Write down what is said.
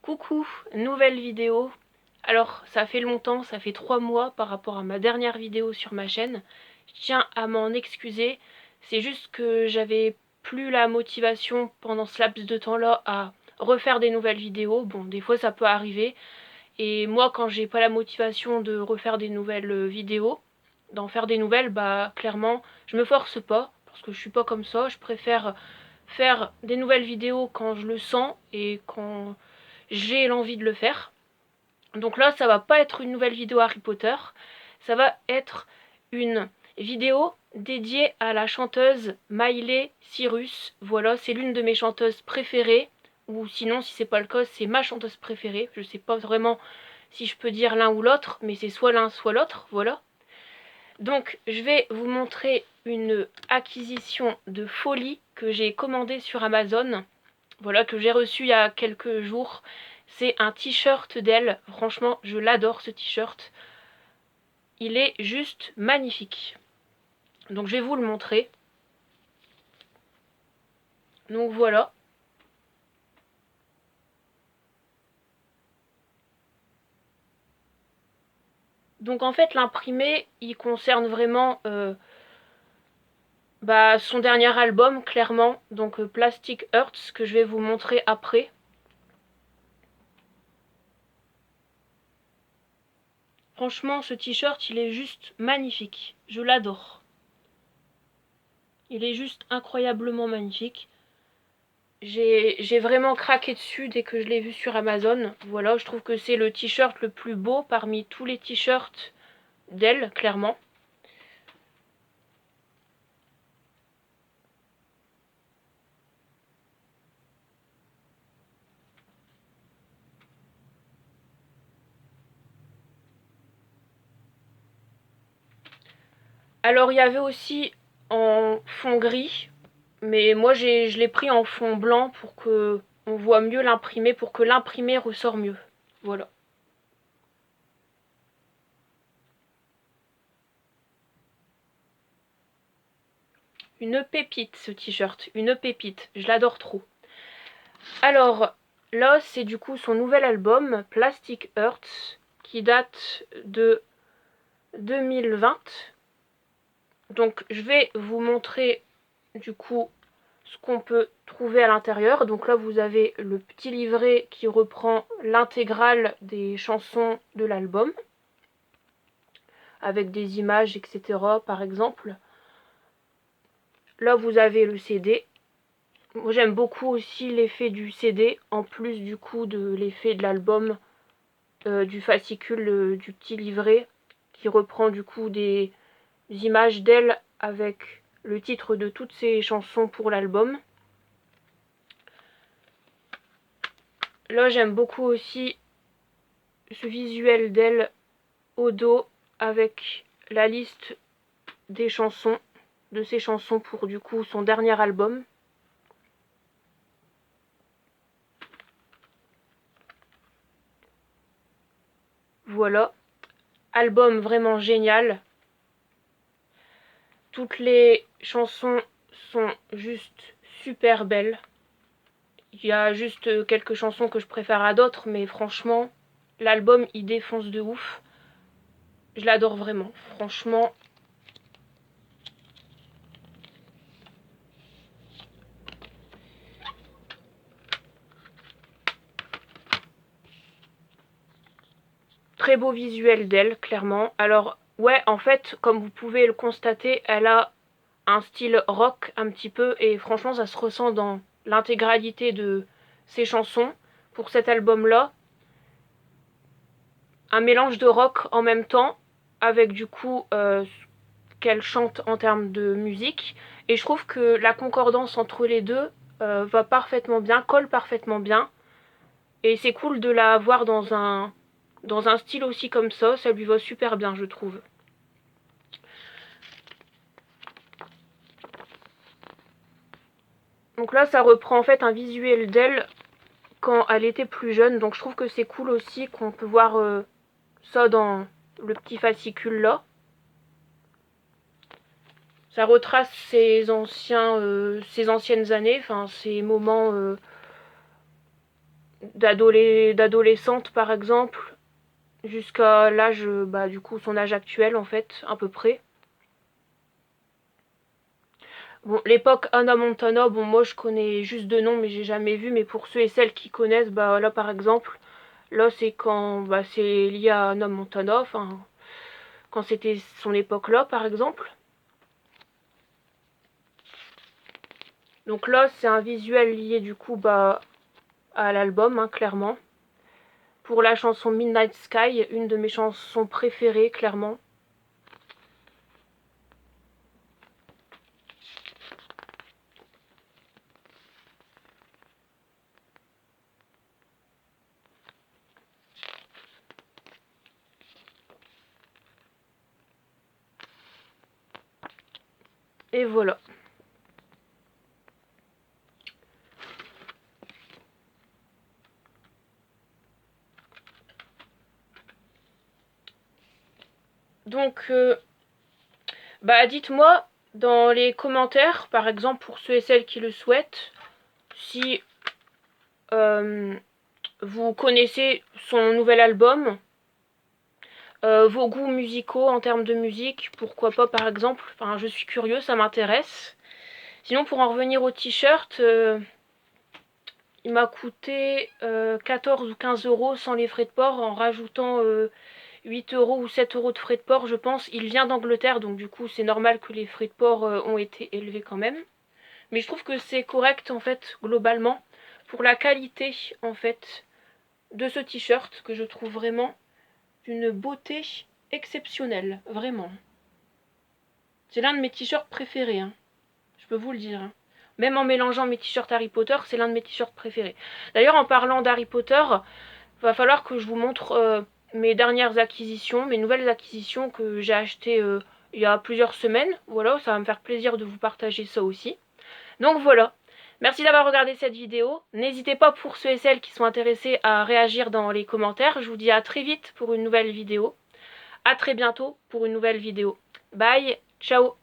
Coucou, nouvelle vidéo. Alors, ça fait longtemps, ça fait 3 mois par rapport à ma dernière vidéo sur ma chaîne. Je tiens à m'en excuser. C'est juste que j'avais plus la motivation pendant ce laps de temps-là à refaire des nouvelles vidéos. Bon, des fois ça peut arriver. Et moi, quand j'ai pas la motivation de refaire des nouvelles vidéos, d'en faire des nouvelles, bah clairement, je me force pas. Parce que je suis pas comme ça. Je préfère faire des nouvelles vidéos quand je le sens et quand j'ai l'envie de le faire. Donc là, ça va pas être une nouvelle vidéo Harry Potter, ça va être une vidéo dédiée à la chanteuse Miley Cyrus. Voilà, c'est l'une de mes chanteuses préférées, ou sinon, si c'est pas le cas, c'est ma chanteuse préférée. Je sais pas vraiment si je peux dire l'un ou l'autre, mais c'est soit l'un, soit l'autre, voilà. Donc, je vais vous montrer une acquisition de folie que j'ai commandée sur Amazon. Voilà, que j'ai reçu il y a quelques jours. C'est un t-shirt d'elle. Franchement, je l'adore ce t-shirt. Il est juste magnifique. Donc je vais vous le montrer. Donc voilà. Donc en fait, l'imprimé, il concerne vraiment son dernier album, clairement. Donc Plastic Hearts, que je vais vous montrer après. Franchement, ce t-shirt, il est juste magnifique. Je l'adore. Il est juste incroyablement magnifique. J'ai vraiment craqué dessus dès que je l'ai vu sur Amazon. Voilà, je trouve que c'est le t-shirt le plus beau parmi tous les t-shirts d'elle, clairement. Alors il y avait aussi en fond gris, mais moi je l'ai pris en fond blanc pour que on voit mieux l'imprimé, pour que l'imprimé ressort mieux. Voilà. Une pépite ce t-shirt, une pépite, je l'adore trop. Alors là c'est du coup son nouvel album, Plastic Hearts, qui date de 2020. Donc je vais vous montrer du coup ce qu'on peut trouver à l'intérieur. Donc là vous avez le petit livret qui reprend l'intégrale des chansons de l'album, avec des images, etc. par exemple. Là vous avez le CD. Moi j'aime beaucoup aussi l'effet du CD, en plus du coup de l'effet de l'album, du fascicule, du petit livret, qui reprend du coup des images d'elle avec le titre de toutes ses chansons pour l'album. Là j'aime beaucoup aussi ce visuel d'elle au dos avec la liste des chansons, de ses chansons pour du coup son dernier album. Voilà, album vraiment génial. Toutes les chansons sont juste super belles. Il y a juste quelques chansons que je préfère à d'autres, mais franchement, l'album il défonce de ouf. Je l'adore vraiment, franchement. Très beau visuel d'elle, clairement. Alors, ouais, en fait, comme vous pouvez le constater, elle a un style rock un petit peu, et franchement, ça se ressent dans l'intégralité de ses chansons pour cet album-là. Un mélange de rock en même temps, avec du coup qu'elle chante en termes de musique. Et je trouve que la concordance entre les deux va parfaitement bien, colle parfaitement bien. Et c'est cool de la voir dans un style aussi comme ça lui va super bien, je trouve. Donc là, ça reprend en fait un visuel d'elle quand elle était plus jeune. Donc je trouve que c'est cool aussi qu'on peut voir ça dans le petit fascicule là. Ça retrace ses anciennes années, enfin ses moments d'adolescente par exemple, jusqu'à l'âge, du coup son âge actuel en fait, à peu près. Bon, l'époque Hannah Montana, bon moi je connais juste de nom mais j'ai jamais vu, mais pour ceux et celles qui connaissent, là par exemple, là c'est quand c'est lié à Hannah Montana, enfin quand c'était son époque là par exemple. Donc là c'est un visuel lié du coup à l'album, hein, clairement. Pour la chanson Midnight Sky, une de mes chansons préférées, clairement. Et voilà. Donc, dites-moi dans les commentaires, par exemple pour ceux et celles qui le souhaitent, si vous connaissez son nouvel album, vos goûts musicaux en termes de musique, pourquoi pas par exemple. Enfin, je suis curieux, ça m'intéresse. Sinon, pour en revenir au t-shirt, il m'a coûté 14 ou 15 euros sans les frais de port, en rajoutant 8 euros ou 7 euros de frais de port, je pense. Il vient d'Angleterre, donc du coup c'est normal que les frais de port ont été élevés quand même. Mais je trouve que c'est correct en fait, globalement, pour la qualité en fait de ce t-shirt, que je trouve vraiment d'une beauté exceptionnelle, vraiment. C'est l'un de mes t-shirts préférés, hein. Je peux vous le dire, hein. Même en mélangeant mes t-shirts Harry Potter, c'est l'un de mes t-shirts préférés. D'ailleurs, en parlant d'Harry Potter, va falloir que je vous montre mes dernières acquisitions, mes nouvelles acquisitions que j'ai achetées il y a plusieurs semaines. Voilà, ça va me faire plaisir de vous partager ça aussi. Donc voilà, merci d'avoir regardé cette vidéo. N'hésitez pas pour ceux et celles qui sont intéressés à réagir dans les commentaires. Je vous dis à très vite pour une nouvelle vidéo. À très bientôt pour une nouvelle vidéo. Bye, ciao.